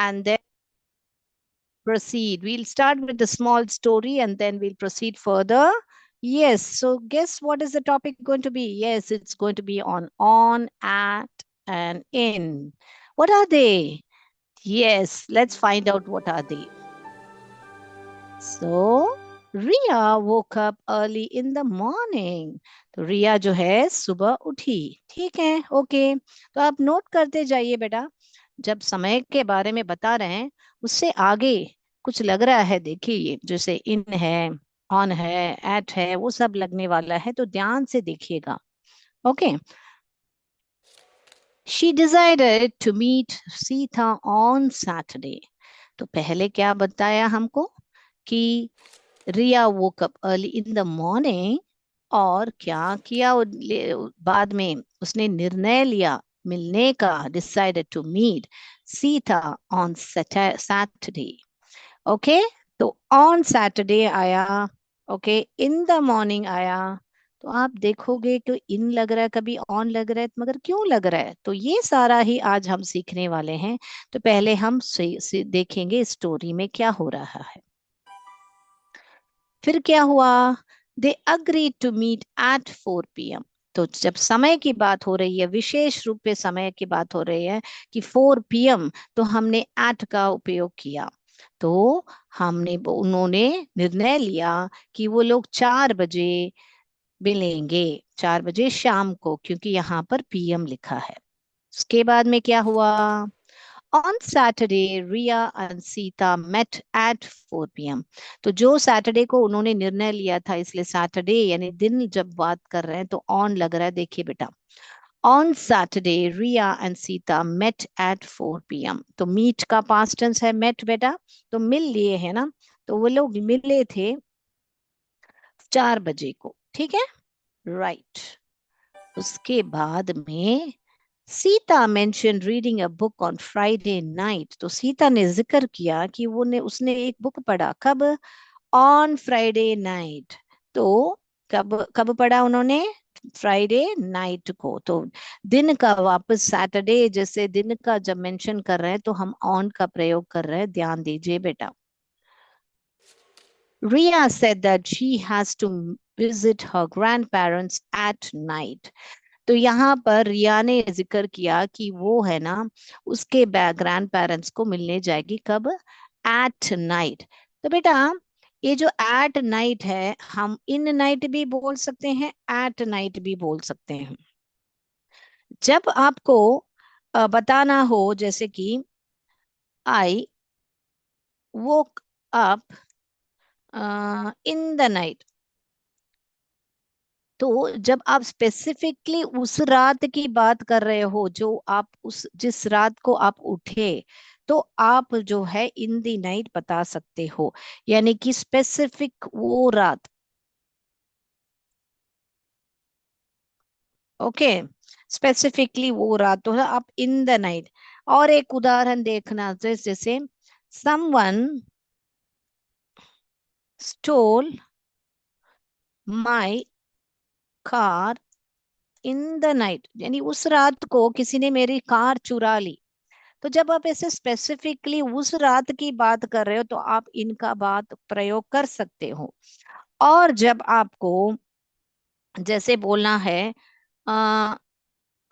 and then proceed. We'll start with the small story and then we'll proceed further. Yes, so guess what is the topic going to be? Yes, it's going to be on, at, and in. What are they? Yes, let's find out what are they. So, Ria woke up early in the morning. तो रिया जो है सुबह उठी. ठीक है, okay. तो आप note करते जाइए बेटा. जब समय के बारे में बता रहे हैं उससे आगे कुछ लग रहा है, देखिए ये जैसे इन है, ऑन है, एट है, वो सब लगने वाला है, तो ध्यान से देखिएगा. Okay. She decided to meet Sita on Saturday. तो पहले क्या बताया हमको कि रिया woke up early in the morning, और क्या किया बाद में उसने निर्णय लिया मिलने का, decided to meet Sita on Saturday. Okay. तो on Saturday आया, ओके, in the morning आया. तो आप देखोगे कि इन लग रहा है, कभी ऑन लग रहा है, मगर क्यों लग रहा है, तो ये सारा ही आज हम सीखने वाले हैं. तो पहले हम देखेंगे स्टोरी में क्या हो रहा है. फिर क्या हुआ, they agree to meet at 4 PM. तो जब समय की बात हो रही है, विशेष रूप से समय की बात हो रही है कि 4 PM, तो हमने एट का उपयोग किया. तो उन्होंने निर्णय लिया कि वो लोग 4 बजे मिलेंगे, 4 बजे शाम को, क्योंकि यहाँ पर PM लिखा है. उसके बाद में क्या हुआ, On Saturday, Ria and Sita met at 4 PM. तो जो सैटरडे को उन्होंने निर्णय लिया था, इसलिए सैटरडे यानी दिन जब बात कर रहे हैं तो ऑन लग रहा है. देखिए बेटा, On Saturday, Ria and Sita met at 4 PM. तो मीट का पास्ट टेंस है met बेटा, तो मिल लिए है ना. तो वो लोग मिले थे 4 बजे को. ठीक है, राइट. उसके बाद में Sita mention reading a book on Friday night. तो सीता ने जिक्र किया कि उसने एक बुक पढ़ा. कब, ऑन फ्राइडे नाइट. तो कब कब पढ़ा उन्होंने, फ्राइडे नाइट को. तो दिन का वापस सैटरडे जैसे दिन का जब मेंशन कर रहे हैं तो हम ऑन का प्रयोग कर रहे हैं, ध्यान दीजिए बेटा. Ria said that she has to visit her grandparents at night. तो यहाँ पर रिया ने जिक्र किया कि वो है ना उसके ग्रैंड पेरेंट्स को मिलने जाएगी. कब, एट नाइट. तो बेटा ये जो एट नाइट है, हम इन नाइट भी बोल सकते हैं, एट नाइट भी बोल सकते हैं. जब आपको बताना हो, जैसे कि I woke up in the night, तो जब आप स्पेसिफिकली उस रात की बात कर रहे हो, जो आप उस जिस रात को आप उठे, तो आप जो है इन दी नाइट बता सकते हो, यानी कि स्पेसिफिक वो रात. ओके, स्पेसिफिकली वो रात, तो आप इन द नाइट. और एक उदाहरण देखना, जैसे someone stole my car in the night, यानी उस रात को किसी ने मेरी कार चुरा ली. तो जब आप ऐसे स्पेसिफिकली उस रात की बात कर रहे हो तो आप इनका बात प्रयोग कर सकते हो. और जब आपको जैसे बोलना है,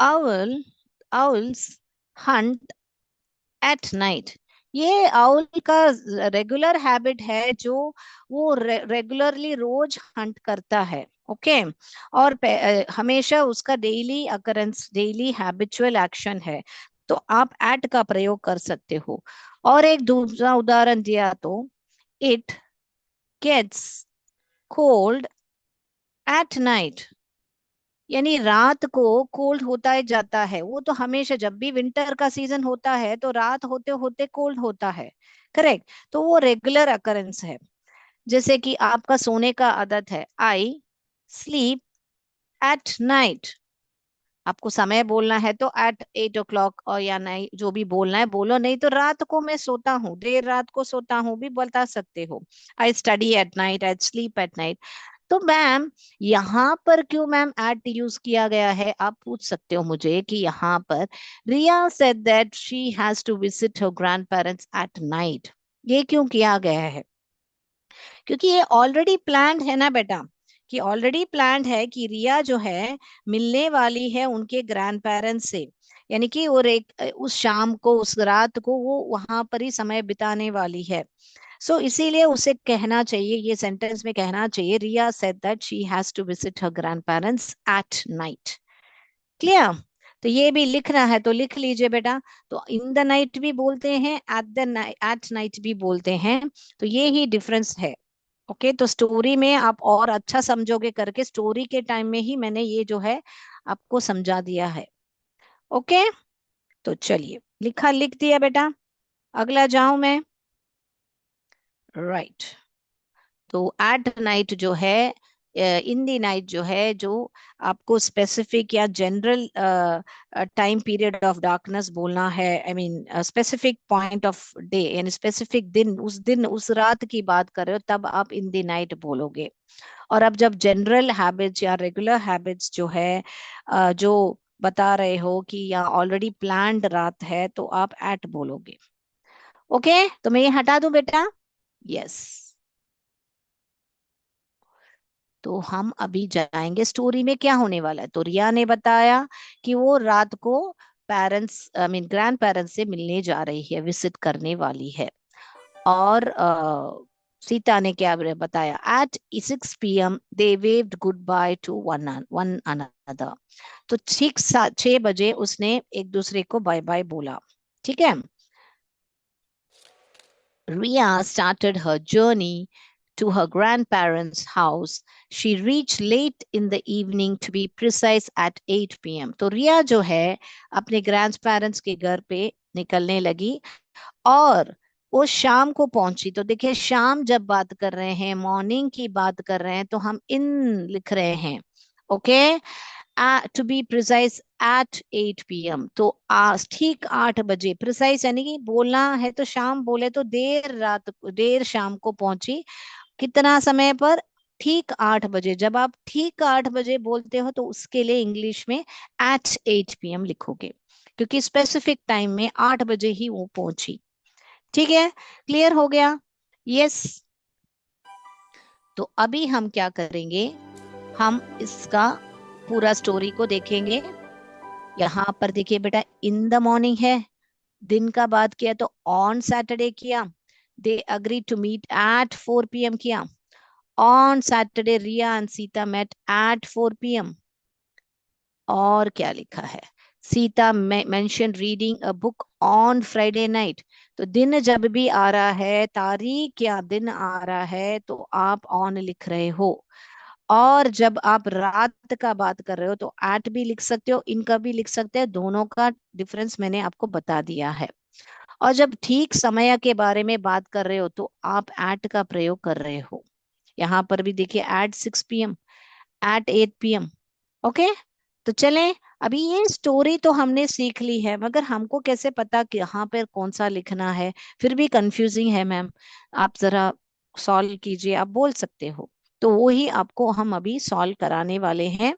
owl owls Hunt eight night. ये आउल का रेगुलर हैबिट है, जो वो रेगुलरली रोज हंट करता है. ओके. और हमेशा उसका daily occurrence, daily habitual action है. तो आप एट का प्रयोग कर सकते हो. और एक दूसरा उदाहरण दिया, तो it gets cold at night, यानी रात को कोल्ड होता ही जाता है. वो तो हमेशा जब भी विंटर का सीजन होता है तो रात होते होते कोल्ड होता है. करेक्ट. तो वो रेगुलर अकरेंस है. जैसे कि आपका सोने का आदत है, आई स्लीप एट नाइट. आपको समय बोलना है तो एट 8 o'clock, और या नहीं जो भी बोलना है बोलो, नहीं तो रात को मैं सोता हूँ, देर रात को सोता हूँ भी बता सकते हो. I study at night, I sleep at night. तो मैम यहाँ पर क्यों मैम एट यूज किया गया है, आप पूछ सकते हो मुझे कि यहाँ पर Riya said that she has to visit her grandparents at night, ये क्यों किया गया है? क्योंकि ये ऑलरेडी प्लान्ड है ना बेटा, कि ऑलरेडी प्लान्ड है कि रिया जो है मिलने वाली है उनके ग्रैंड पेरेंट्स से, यानी कि और एक उस शाम को उस रात को वो वहां पर ही समय बिताने वाली है। सो इसीलिए उसे कहना चाहिए, ये सेंटेंस में कहना चाहिए, Riya said that she has to visit her grandparents at night. Clear? तो ये भी लिखना है तो लिख लीजिए बेटा। तो इन द नाइट भी बोलते हैं, at the night, at night भी बोलते हैं। तो ये ही डिफरेंस है। ओके, तो स्टोरी में आप और अच्छा समझोगे करके स्टोरी के टाइम में ही मैंने ये जो है आपको समझा दिया है। ओके, तो चलिए लिखा, लिख दिया बेटा। अगला जाऊं मैं। राइट, तो एट नाइट जो है, इन दी नाइट जो है, जो आपको स्पेसिफिक या general time period of darkness बोलना है, I mean specific point of day, यानी स्पेसिफिक दिन उस रात की बात कर रहे हो तब आप इन दी नाइट बोलोगे। और अब जब जनरल हैबिट्स या रेगुलर हैबिट्स जो है, जो बता रहे हो कि या ऑलरेडी प्लान्ड रात है, तो आप एट बोलोगे। ओके, तो मैं ये हटा दूं बेटा? यस। तो हम अभी जाएंगे स्टोरी में क्या होने वाला है। तो रिया ने बताया कि वो रात को parents, I mean grand parents से मिलने जा रही है, विजिट करने वाली है। और सीता ने क्या बताया, at 6 p.m. They waved goodbye to one another. तो ठीक 6 बजे उसने एक दूसरे को बाय बाय बोला। ठीक है। Ria started her journey to her grandparents' house. She reached late in the evening, to be precise at 8 p.m. तो रिया जो है अपने ग्रैंड पेरेंट्स के घर पे निकलने लगी और वो शाम को पहुंची। तो देखिए, शाम जब बात कर रहे हैं, मॉर्निंग की बात कर रहे हैं, तो हम इन लिख रहे हैं। Okay, to be precise at 8 p.m. तो आज ठीक 8 बजे, प्रिसाइज यानी कि बोलना है तो शाम बोले तो देर रात, देर शाम को पहुंची। कितना समय पर? ठीक 8 बजे। जब आप ठीक 8 बजे बोलते हो तो उसके लिए इंग्लिश में एट 8 p.m. लिखोगे, क्योंकि स्पेसिफिक टाइम में 8 बजे ही वो पहुंची। ठीक है, क्लियर हो गया? यस। तो अभी हम क्या करेंगे, हम इसका पूरा स्टोरी को देखेंगे। यहाँ पर देखिए बेटा, इन द मॉर्निंग है, दिन का बात किया तो ऑन सैटरडे किया, they agree to meet at 4 p.m. किया। On Saturday Riya and Sita met at 4 p.m. और क्या लिखा है, Sita mention reading a book on Friday night. तो दिन जब भी आ रहा है, तारीख या दिन आ रहा है, तो आप ऑन लिख रहे हो। और जब आप रात का बात कर रहे हो तो एट भी लिख सकते हो, इनका भी लिख सकते हैं, दोनों का डिफरेंस मैंने आपको बता दिया है। और जब ठीक समय के बारे में बात कर रहे हो तो आप एट का प्रयोग कर रहे हो। यहाँ पर भी देखिए, eight 6 p.m., eight 8 p.m. Okay, तो चलें। अभी ये स्टोरी तो हमने सीख ली है, मगर हमको कैसे पता कि यहाँ पर कौन सा लिखना है? फिर भी कंफ्यूजिंग है मैम, आप जरा सॉल्व कीजिए, आप बोल सकते हो। तो वो ही आपको हम अभी सॉल्व कराने वाले हैं।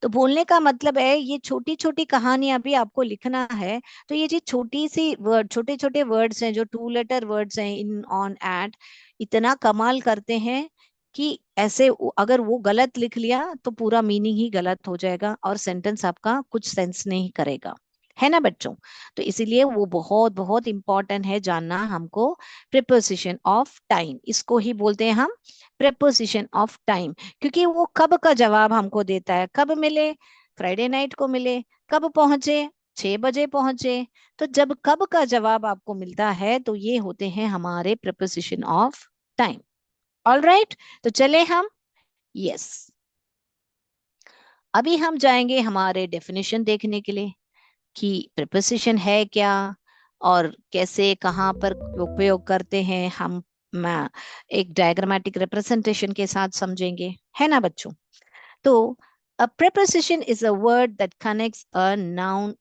तो बोलने का मतलब है, ये छोटी छोटी कहानियां भी आपको लिखना है। तो ये जो छोटी सी वर्ड, छोटे छोटे वर्ड्स हैं, जो 2 लेटर वर्ड्स हैं, इन, ऑन, एट, इतना कमाल करते हैं कि ऐसे अगर वो गलत लिख लिया तो पूरा मीनिंग ही गलत हो जाएगा और सेंटेंस आपका कुछ सेंस नहीं करेगा, है ना बच्चों? तो इसीलिए वो बहुत बहुत इंपॉर्टेंट है जानना हमको। प्रिपोजिशन ऑफ टाइम, इसको ही बोलते हैं हम प्रिपोजिशन ऑफ टाइम, क्योंकि वो कब का जवाब हमको देता है। कब मिले? फ्राइडे नाइट को मिले। कब पहुंचे? 6 बजे पहुंचे। तो जब कब का जवाब आपको मिलता है तो ये होते हैं हमारे preposition of time. All right, तो चले हम। यस, अभी हम जाएंगे हमारे डेफिनेशन देखने के लिए कि प्रिपोजिशन है क्या और कैसे, कहाँ पर उपयोग करते हैं हम। मैं एक डायग्रामेटिक रिप्रेजेंटेशन के साथ समझेंगे, है ना बच्चों? तो a preposition is a word that connects a noun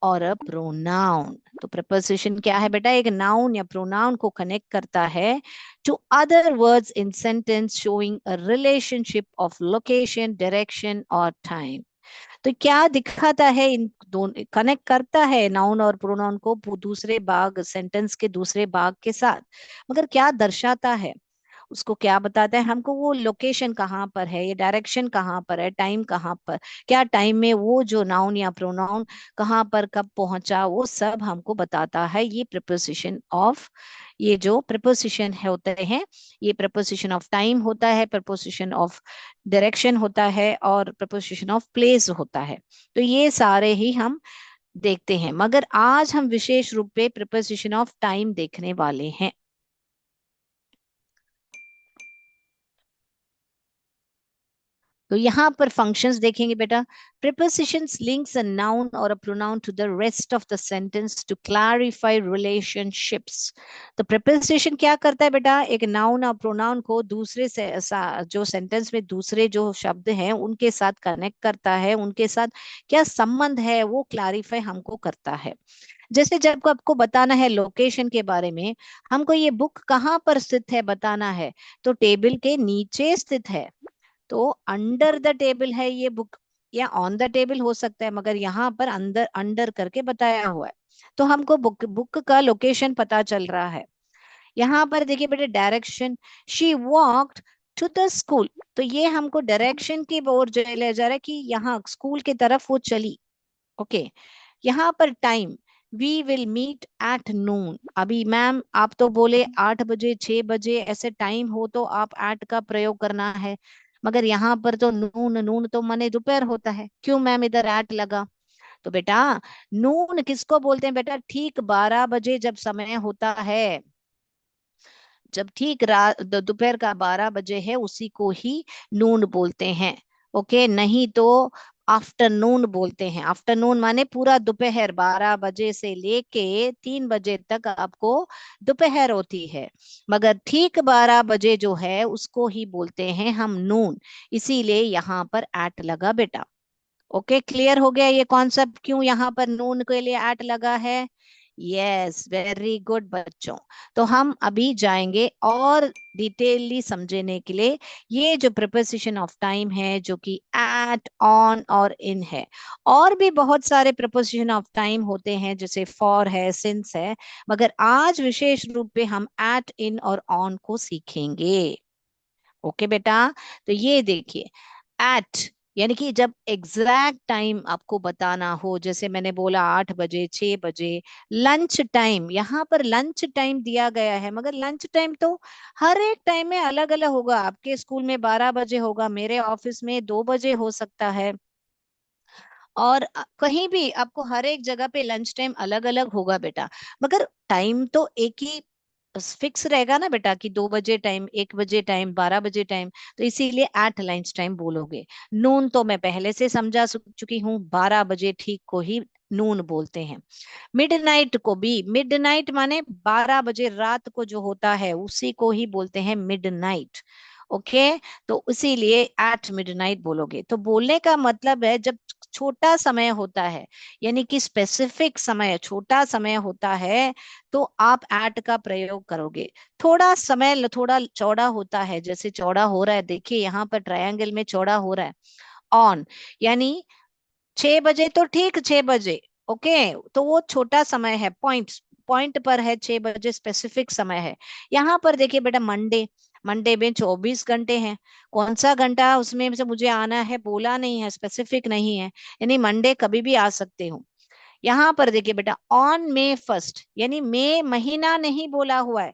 or a pronoun. तो प्रपोजिशन क्या है बेटा? एक नाउन या प्रोनाउन को कनेक्ट करता है to other words in sentence showing a relationship of location, direction और टाइम। तो क्या दिखाता है? इन दोनों कनेक्ट करता है नाउन और प्रोनाउन को दूसरे भाग, सेंटेंस के दूसरे भाग के साथ। मगर क्या दर्शाता है? उसको क्या बताता है हमको? वो लोकेशन कहाँ पर है, ये डायरेक्शन कहाँ पर है, टाइम कहाँ पर, क्या टाइम में वो जो नाउन या प्रोनाउन कहाँ पर कब पहुंचा, वो सब हमको बताता है। ये प्रिपोजिशन ऑफ, ये जो प्रिपोजिशन है होते हैं, ये प्रिपोजिशन ऑफ टाइम होता है, प्रिपोजिशन ऑफ डायरेक्शन होता है और प्रिपोजिशन ऑफ प्लेस होता है। तो ये सारे ही हम देखते हैं, मगर आज हम विशेष रूप पे प्रिपोजिशन ऑफ टाइम देखने वाले हैं। तो यहाँ पर फंक्शंस देखेंगे बेटा। prepositions links a noun or a pronoun to the rest of the sentence to clarify relationships। तो preposition क्या करता है बेटा? एक नाउन और प्रोनाउन को दूसरे से जो सेंटेंस में दूसरे जो शब्द हैं उनके साथ कनेक्ट करता है, उनके साथ क्या संबंध है वो क्लैरिफाई हमको करता है। जैसे जब आपको बताना है लोकेशन के बारे में, हमको ये बुक कहाँ पर स्थित है बताना है, तो टेबल के नीचे स्थित है। तो अंडर द टेबल है ये बुक, या ऑन द टेबल हो सकता है, मगर यहाँ पर अंदर अंडर करके बताया हुआ है, तो हमको बुक बुक का लोकेशन पता चल रहा है। यहाँ पर देखिए बेटे direction, she walked to the school, तो ये हमको डायरेक्शन की ओर ले जा रहा है कि यहाँ स्कूल की तरफ वो चली। ओके। यहाँ पर time, we will meet at noon. अभी मैम आप तो बोले 8 बजे 6 बजे ऐसे टाइम हो तो आप एट का प्रयोग करना है, मगर यहाँ पर तो नून, नून तो माने दोपहर होता है, क्यों मैम इधर एट लगा? तो बेटा नून किसको बोलते हैं बेटा? ठीक 12 बजे जब समय होता है, जब ठीक रात दोपहर का 12 बजे है, उसी को ही नून बोलते हैं। ओके, नहीं तो आफ्टरनून बोलते हैं। आफ्टरनून माने पूरा दोपहर, 12 बजे से लेके 3 बजे तक आपको दोपहर होती है, मगर ठीक 12 बजे जो है उसको ही बोलते हैं हम नून, इसीलिए यहाँ पर एट लगा बेटा। ओके, क्लियर हो गया ये कॉन्सेप्ट, क्यों यहाँ पर नून के लिए एट लगा है? यस, वेरी गुड बच्चों। तो हम अभी जाएंगे और डिटेलली समझने के लिए ये जो प्रिपोजिशन ऑफ टाइम है जो कि एट, ऑन और इन है। और भी बहुत सारे प्रिपोजिशन ऑफ टाइम होते हैं जैसे फॉर है, सिंस है, मगर आज विशेष रूप पे हम एट, इन और ऑन को सीखेंगे। ओके बेटा। तो ये देखिए, एट यानी कि जब एग्जैक्ट टाइम आपको बताना हो, जैसे मैंने बोला 8 बजे 6 बजे। लंच टाइम, यहाँ पर लंच टाइम दिया गया है, मगर लंच टाइम तो हर एक टाइम में अलग अलग होगा। आपके स्कूल में 12 बजे होगा, मेरे ऑफिस में 2 बजे हो सकता है, और कहीं भी आपको हर एक जगह पे लंच टाइम अलग अलग होगा बेटा, मगर टाइम तो एक ही फिक्स रहेगा ना बेटा, कि 2 बजे टाइम, 1 बजे टाइम, 12 बजे टाइम। तो इसीलिए एट लंच टाइम बोलोगे। नून तो मैं पहले से समझा चुकी हूँ, 12 बजे ठीक को ही नून बोलते हैं। मिडनाइट को भी, मिडनाइट माने 12 बजे रात को जो होता है उसी को ही बोलते हैं मिडनाइट। ओके। तो इसीलिए एट मिडनाइट बोलोगे। तो बोलने का मतलब है जब छोटा समय होता है, यानी कि स्पेसिफिक समय, छोटा समय होता है, तो आप एट का प्रयोग करोगे। थोड़ा समय थोड़ा चौड़ा होता है, जैसे चौड़ा हो रहा है, देखिए यहाँ पर ट्रायंगल में चौड़ा हो रहा है, ऑन, यानी 6 बजे तो ठीक 6 बजे। ओके, तो वो छोटा समय है, पॉइंट पॉइंट पर है, 6 बजे स्पेसिफिक समय है। यहाँ पर देखिए बेटा मंडे, मंडे में 24 घंटे हैं, कौन सा घंटा उसमें से मुझे आना है बोला नहीं है, स्पेसिफिक नहीं है, यानी मंडे कभी भी आ सकते हो। यहाँ पर देखिए बेटा ऑन May 1, यानी मई महीना नहीं बोला हुआ है,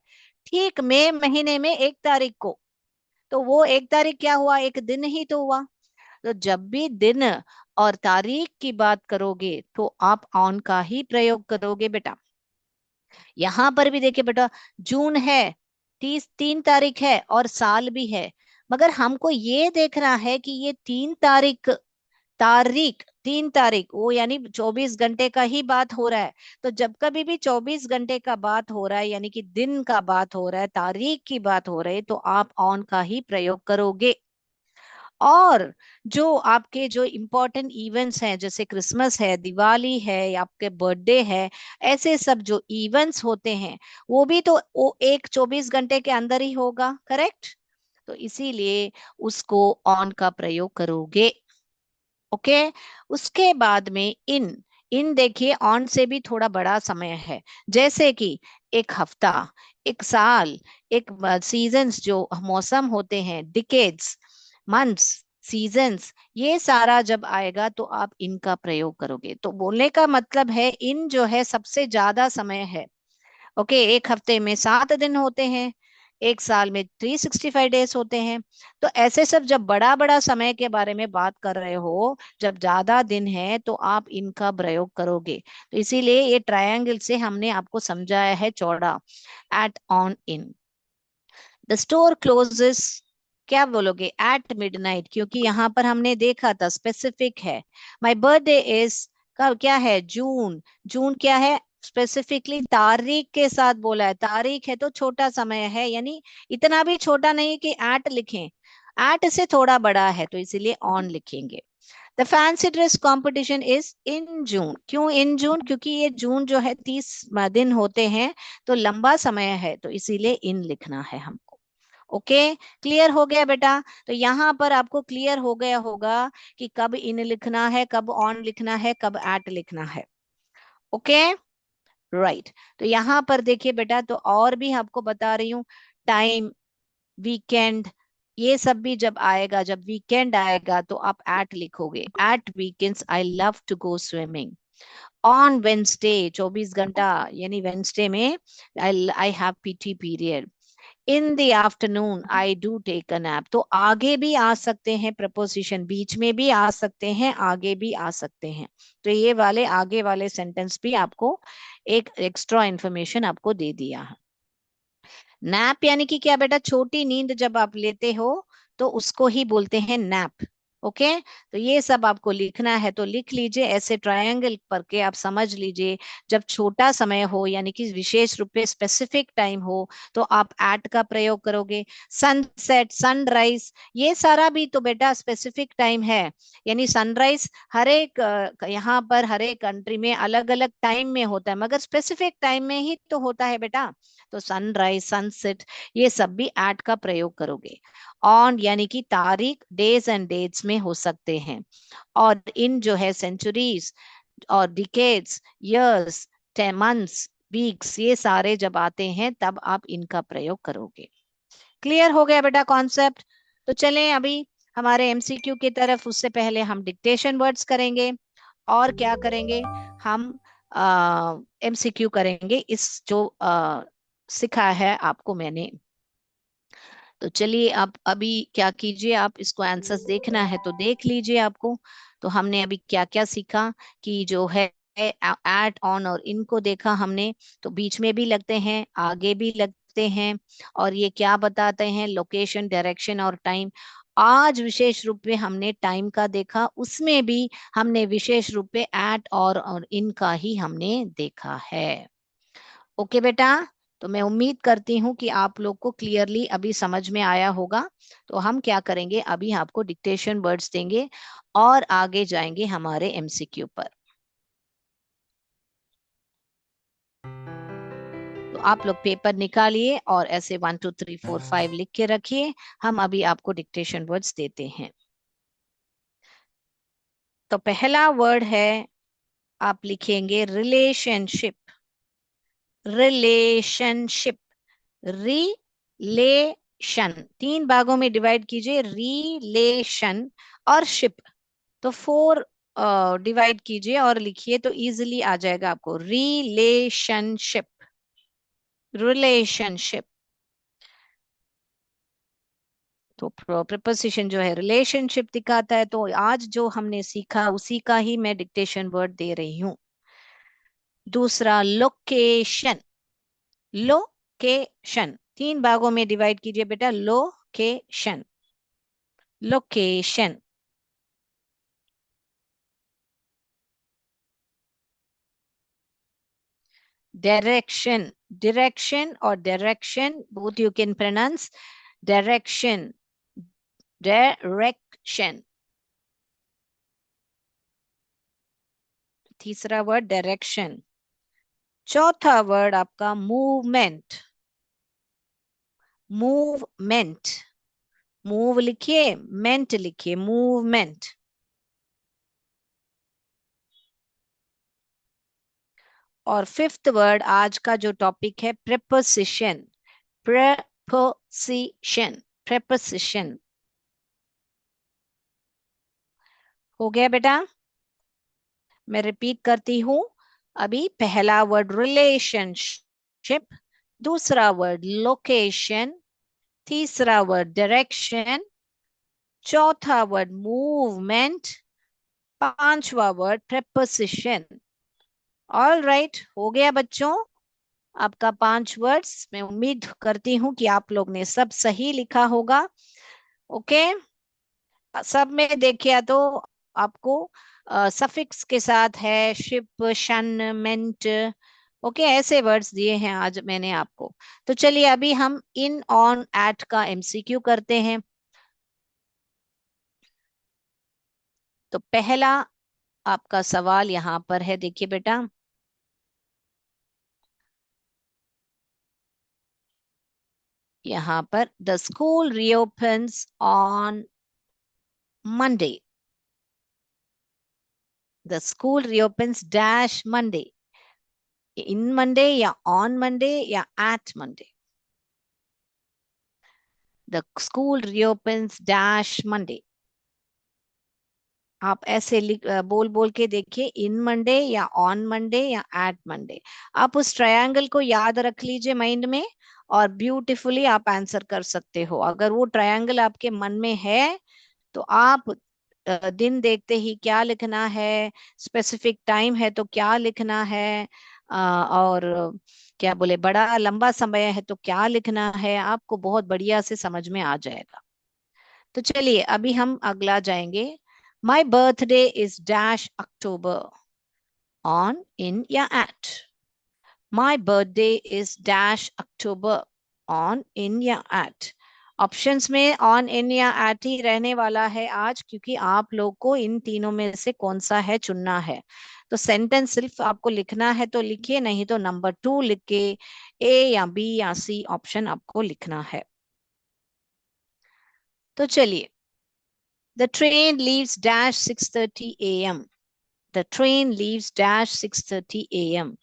ठीक मई महीने में 1 तारीख को। तो वो 1 तारीख क्या हुआ? एक दिन ही तो हुआ। तो जब भी दिन और तारीख की बात करोगे तो आप ऑन का ही प्रयोग करोगे बेटा। यहां पर भी देखिए बेटा, जून है, 3 तारीख है और साल भी है, मगर हमको ये देखना है कि ये 3 तारीख, तारीख 3 तारीख वो यानी 24 घंटे का ही बात हो रहा है। तो जब कभी भी 24 घंटे का बात हो रहा है, यानी कि दिन का बात हो रहा है, तारीख की बात हो रही है, तो आप ऑन का ही प्रयोग करोगे। और जो आपके जो इम्पोर्टेंट इवेंट्स हैं, जैसे क्रिसमस है, दिवाली है, या आपके बर्थडे है, ऐसे सब जो इवेंट्स होते हैं, वो भी तो वो एक 24 घंटे के अंदर ही होगा, करेक्ट? तो इसीलिए उसको ऑन का प्रयोग करोगे। ओके। उसके बाद में इन इन देखिए, ऑन से भी थोड़ा बड़ा समय है, जैसे कि एक हफ्ता, एक साल, एक सीजन्स जो मौसम होते हैं, डिकेड्स, मंथ्स, सीजन्स, ये सारा जब आएगा तो आप इनका प्रयोग करोगे। तो बोलने का मतलब है इन जो है सबसे ज्यादा समय है। ओके, एक हफ्ते में 7 दिन होते हैं, एक साल में 365 डेज होते हैं। तो ऐसे सब जब बड़ा बड़ा समय के बारे में बात कर रहे हो, जब ज्यादा दिन है, तो आप इनका प्रयोग करोगे। तो इसीलिए ये ट्रायंगल से हमने आपको समझाया है चौड़ा, at, on, in. The store closes, क्या बोलोगे? एट मिडनाइट, क्योंकि यहाँ पर हमने देखा था स्पेसिफिक है। माई बर्थडे इज, कब, क्या है? जून। जून क्या है? स्पेसिफिकली तारीख के साथ बोला है, तारीख है तो छोटा समय है, यानी इतना भी छोटा नहीं कि एट लिखें, एट से थोड़ा बड़ा है, तो इसीलिए ऑन लिखेंगे। The fancy dress competition is in June. क्यों इन जून? क्योंकि ये जून जो है 30 दिन होते हैं, तो लंबा समय है, तो इसीलिए इन लिखना है हमको। ओके, क्लियर हो गया बेटा? तो यहाँ पर आपको क्लियर हो गया होगा कि कब इन लिखना है, कब ऑन लिखना है, कब एट लिखना है। Okay, right. तो यहाँ पर देखिए बेटा, तो और भी आपको बता रही हूँ, टाइम, वीकेंड, ये सब भी जब आएगा, जब वीकेंड आएगा तो आप एट लिखोगे। At weekends I love to go swimming. On Wednesday, 24 घंटा, यानी वेंसडे में I have PT period. In the afternoon I do take a nap. तो आगे भी आ सकते हैं प्रपोजिशन, बीच में भी आ सकते हैं, आगे भी आ सकते हैं। तो ये वाले आगे वाले सेंटेंस भी आपको एक एक्स्ट्रा इंफॉर्मेशन आपको दे दिया है। नैप यानी कि क्या बेटा? छोटी नींद जब आप लेते हो तो उसको ही बोलते हैं नैप। ओके, तो ये सब आपको लिखना है, तो लिख लीजिए ऐसे ट्रायंगल करके, आप समझ लीजिए। जब छोटा समय हो, यानी कि विशेष रूप से स्पेसिफिक टाइम हो, तो आप एट का प्रयोग करोगे। सनसेट, सनराइज, ये सारा भी तो बेटा स्पेसिफिक टाइम है। यानी सनराइज हर एक यहाँ पर हर एक कंट्री में अलग अलग टाइम में होता है, मगर स्पेसिफिक टाइम में ही तो होता है बेटा। तो सनराइज, सनसेट, ये सब भी एट का प्रयोग करोगे। ऑन यानी कि तारीख, डेज एंड डेट्स में हो सकते हैं। और इन जो है सेंचुरीज और डिकेड्स, ईयर्स, मंथ्स, वीक्स, ये सारे जब आते हैं तब आप इनका प्रयोग करोगे। क्लियर हो गया बेटा कॉन्सेप्ट? तो चलें अभी हमारे एमसीक्यू की तरफ। उससे पहले हम डिक्टेशन वर्ड्स करेंगे, और क्या करेंगे? हम एमसीक्यू करेंगे, इस जो सिखा है आपको मैंने। तो चलिए आप अभी क्या कीजिए, आप इसको आंसर्स देखना है तो देख लीजिए आपको। तो हमने अभी क्या क्या सीखा, कि जो है एट, ऑन और इनको देखा हमने। तो बीच में भी लगते हैं, आगे भी लगते हैं, और ये क्या बताते हैं? लोकेशन, डायरेक्शन और टाइम। आज विशेष रूप में हमने टाइम का देखा, उसमें भी हमने विशेष रूप में एट और इनका ही हमने देखा है। ओके बेटा, तो मैं उम्मीद करती हूँ कि आप लोग को क्लियरली अभी समझ में आया होगा। तो हम क्या करेंगे, अभी आपको डिक्टेशन वर्ड्स देंगे और आगे जाएंगे हमारे एमसीक्यू पर। तो आप लोग पेपर निकालिए और ऐसे 1 2 3 4 5 लिख के रखिए। हम अभी आपको डिक्टेशन वर्ड्स देते हैं। तो पहला वर्ड है, आप लिखेंगे रिलेशनशिप। रिलेशनशिप, रिलेशन, 3 भागों में डिवाइड कीजिए, रिलेशन और शिप। तो 4 डिवाइड कीजिए और लिखिए, तो इजीली आ जाएगा आपको। Relationship, relationship. तो प्रीपोजिशन जो है रिलेशनशिप दिखाता है, तो आज जो हमने सीखा उसी का ही मैं डिक्टेशन वर्ड दे रही हूँ। दूसरा, लोकेशन। लोकेशन, 3 भागों में डिवाइड कीजिए बेटा, लोकेशन, लोकेशन। डायरेक्शन, डायरेक्शन और direction, both you can pronounce. Direction, direction. तीसरा वर्ड डायरेक्शन। चौथा वर्ड आपका मूवमेंट। मूवमेंट। मूव लिखिए, मेंट लिखिए, मूवमेंट। और फिफ्थ वर्ड आज का जो टॉपिक है प्रेपोजिशन। प्रेपोजिशन। प्रेपोजिशन। हो गया बेटा? मैं रिपीट करती हूँ। अभी पहला वर्ड रिलेशनशिप, दूसरा वर्ड लोकेशन, तीसरा वर्ड डायरेक्शन, चौथा वर्ड मूवमेंट, पांचवा वर्ड प्रेपोजिशन। ऑल राइट, हो गया बच्चों आपका 5 वर्ड्स। मैं उम्मीद करती हूँ कि आप लोग ने सब सही लिखा होगा। ओके, सब में देखिए तो आपको सफिक्स के साथ है, शिप, शन, मेंट। ओके, ऐसे वर्ड्स दिए हैं आज मैंने आपको। तो चलिए अभी हम इन, ऑन, एट का एमसीक्यू करते हैं। तो पहला आपका सवाल यहाँ पर है, देखिए बेटा। यहाँ पर the school reopens on Monday. The school reopens dash Monday. In Monday या ऑन मंडे या at Monday. The school reopens dash Monday. आप ऐसे बोल बोल के देखिए, इन मंडे या ऑन मंडे या एट मंडे। आप उस ट्रायंगल को याद रख लीजिए माइंड में, और ब्यूटीफुली आप आंसर कर सकते हो। अगर वो ट्रायंगल आपके मन में है तो आप दिन देखते ही क्या लिखना है, स्पेसिफिक टाइम है तो क्या लिखना है, और क्या बोले बड़ा लंबा समय है तो क्या लिखना है, आपको बहुत बढ़िया से समझ में आ जाएगा। तो चलिए अभी हम अगला जाएंगे। My birthday is dash October. On, in या at. My birthday is dash October. On, in या एट। ऑप्शंस में ऑन, इन या एट ही रहने वाला है आज, क्योंकि आप लोग को इन तीनों में से कौन सा है चुनना है। तो सेंटेंस सिर्फ आपको लिखना है तो लिखिए, नहीं तो नंबर 2 लिख के ए या बी या सी ऑप्शन आपको लिखना है। तो चलिए, the train leaves dash 6:30 a.m. The train leaves dash 6:30 a.m.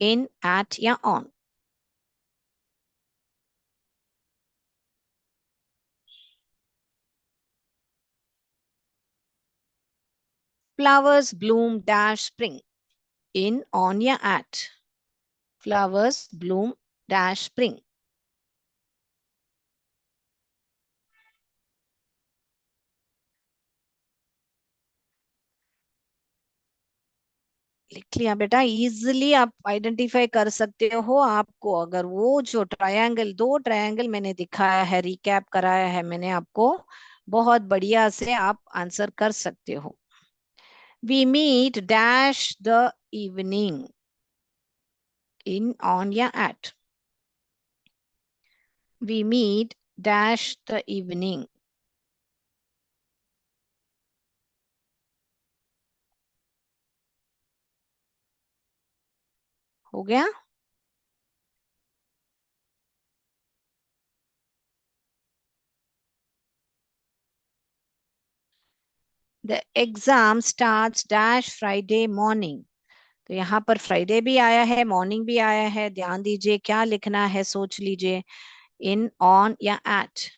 In, at या on. Flowers bloom dash spring. In, on या at. Flowers bloom dash spring. लिख लिया बेटा? इजिली आप आइडेंटिफाई कर सकते हो। आपको अगर वो जो ट्रायंगल, 2 ट्रायंगल मैंने दिखाया है, रिकैप कराया है मैंने आपको, बहुत बढ़िया से आप आंसर कर सकते हो। We meet dash the evening. In, on या at. We meet dash the evening. हो गया? The exam starts dash Friday morning. तो यहाँ पर फ्राइडे भी आया है, मॉर्निंग भी आया है। ध्यान दीजिए क्या लिखना है, सोच लीजिए, इन, ऑन या eight.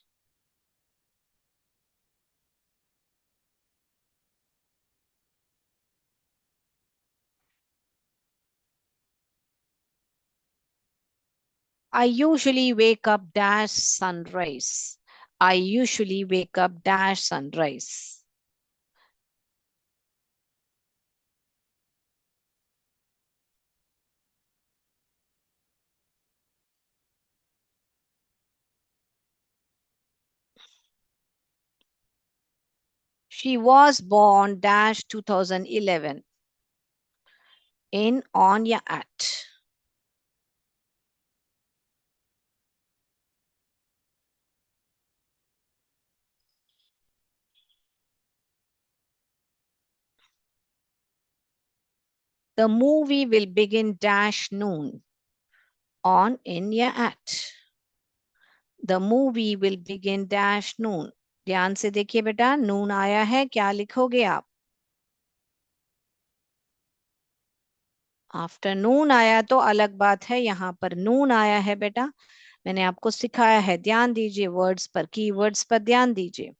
I usually wake up dash sunrise. I usually wake up dash sunrise. She was born dash 2011. In, on या at. The movie will begin dash noon on in या at. The movie will begin dash noon. ध्यान से देखिए बेटा, नून आया है, क्या लिखोगे आप? आफ्टरनून आया तो अलग बात है, यहाँ पर नून आया है बेटा। मैंने आपको सिखाया है, ध्यान दीजिए वर्ड्स पर, की वर्ड्स पर ध्यान दीजिए।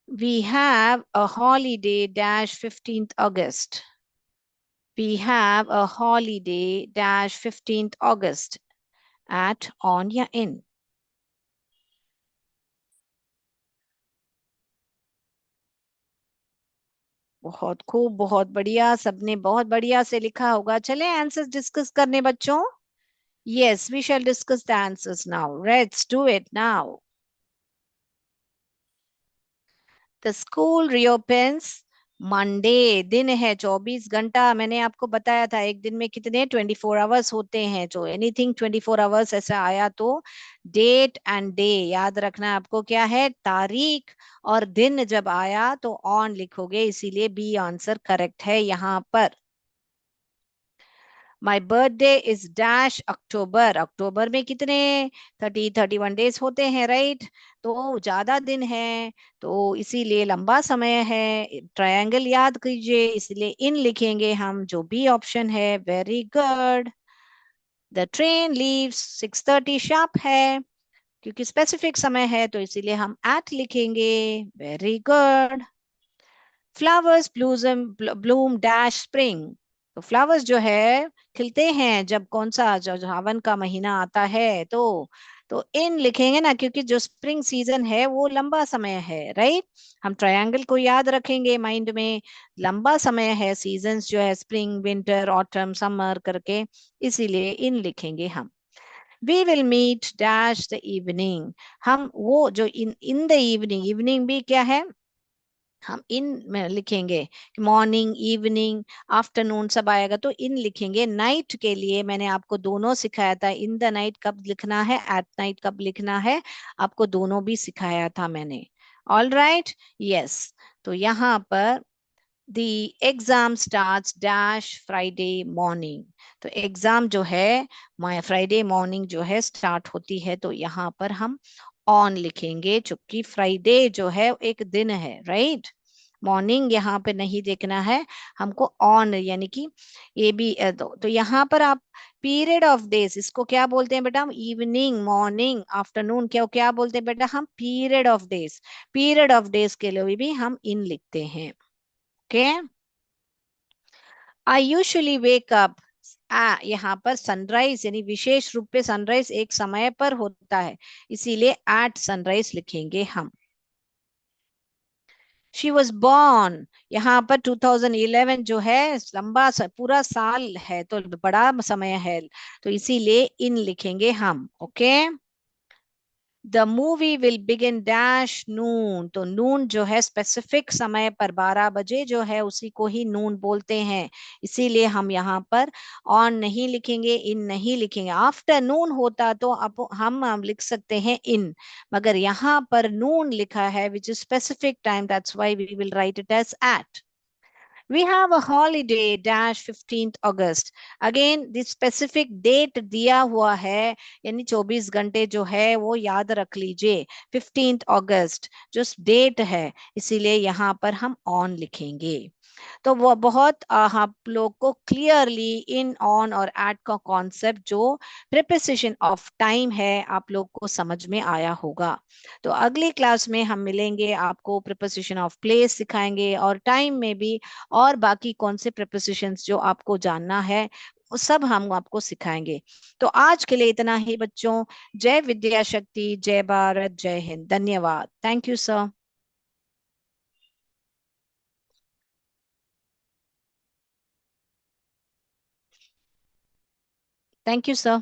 We have a holiday dash 15th August. We have a holiday dash 15th August at on या in. बहुत खूब, बहुत बढ़िया, सबने बहुत बढ़िया से लिखा होगा। चले आंसर्स डिस्कस करने बच्चों। Yes, we shall discuss the answers now. Let's do it now. The school reopens Monday, दिन है 24 घंटा। मैंने आपको बताया था एक दिन में कितने 24 आवर्स होते हैं, जो एनीथिंग 24 आवर्स ऐसा आया तो डेट एंड डे याद रखना आपको, क्या है तारीख, और दिन जब आया तो ऑन लिखोगे, इसीलिए बी आंसर करेक्ट है यहाँ पर। माई बर्थडे इज डैश अक्टूबर, अक्टूबर में कितने 31 डेज होते हैं, राइट? तो ज्यादा दिन है, तो इसीलिए लंबा समय है, ट्रायंगल याद कीजिए, इसलिए इन लिखेंगे हम, जो बी ऑप्शन है। Very good. The train leaves 6:30 sharp है, क्योंकि स्पेसिफिक समय है तो इसीलिए हम एट लिखेंगे। Very good. Flowers Bloom dash spring, तो फ्लावर्स जो है खिलते हैं जब कौन सा, जो सावन का महीना आता है तो इन लिखेंगे ना, क्योंकि जो स्प्रिंग सीजन है वो लंबा समय है, राइट? हम ट्रायंगल को याद रखेंगे माइंड में, लंबा समय है, सीजन्स जो है स्प्रिंग विंटर ऑटम समर करके, इसीलिए इन लिखेंगे हम। We will meet dash the evening, हम वो जो इन द इवनिंग, इवनिंग भी क्या है, हम इन में लिखेंगे, मॉर्निंग इवनिंग आफ्टरनून सब आएगा तो इन लिखेंगे। नाइट के लिए मैंने आपको दोनों सिखाया था, इन द नाइट कब लिखना है, एट नाइट कब लिखना है, आपको दोनों भी सिखाया था मैंने। All right, yes. तो यहाँ पर the exam starts dash Friday morning, तो एग्जाम जो है माय फ्राइडे मॉर्निंग जो है स्टार्ट होती है, तो यहाँ पर हम ऑन लिखेंगे, चूंकि फ्राइडे जो है एक दिन है, राइट? मॉर्निंग यहाँ पे नहीं देखना है हमको, ऑन यानी कि ये भी तो यहाँ पर आप पीरियड ऑफ डेज, इसको क्या बोलते हैं बेटा हम? इवनिंग, मॉर्निंग, आफ्टरनून, क्या क्या बोलते हैं बेटा हम? Period of days. Period of days के लिए भी हम इन लिखते हैं। Okay. I usually wake up, यहाँ पर सनराइज यानी विशेष रूप पे सनराइज एक समय पर होता है, इसीलिए एट सनराइज लिखेंगे हम। शी वॉज बॉर्न, यहाँ पर 2011 जो है लंबा पूरा साल है तो बड़ा समय है, तो इसीलिए इन लिखेंगे हम। Okay. The movie will begin dash नून, तो नून जो है स्पेसिफिक समय पर 12 बजे जो है उसी को ही नून बोलते हैं, इसीलिए हम यहाँ पर ऑन नहीं लिखेंगे, इन नहीं लिखेंगे। आफ्टरनून होता तो अब हम लिख सकते हैं इन, मगर यहाँ पर नून लिखा है which is specific time, that's why we will write it as at. We have a holiday dash 15th August. Again, the specific date दिया हुआ है, यानी 24 घंटे जो है वो याद रख लीजिए, 15th अगस्त जो डेट है, इसीलिए यहाँ पर हम ऑन लिखेंगे। तो वो बहुत आप लोग को क्लियरली इन ऑन और एट का कॉन्सेप्ट जो प्रिपोजिशन ऑफ टाइम है आप लोग को समझ में आया होगा। तो अगली क्लास में हम मिलेंगे, आपको प्रिपोजिशन ऑफ प्लेस सिखाएंगे और टाइम में भी, और बाकी कौन से प्रिपोजिशंस जो आपको जानना है वो सब हम आपको सिखाएंगे। तो आज के लिए इतना ही बच्चों। जय विद्या शक्ति, जय भारत, जय हिंद, धन्यवाद। Thank you sir. Thank you sir.